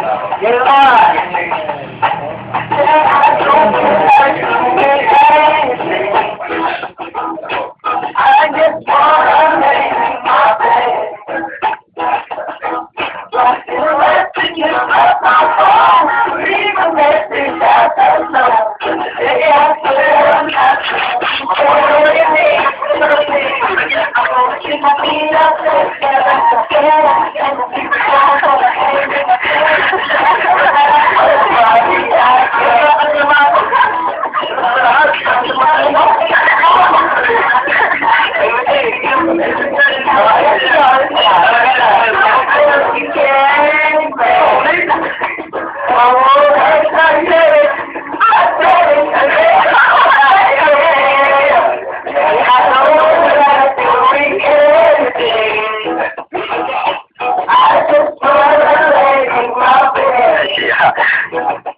I just wanna make my bed. But you have to give up my phone. Leave a message at the door. Say I swear I'm not I'm gonna keep my feet up I just wanna lay in my bed. Yeah.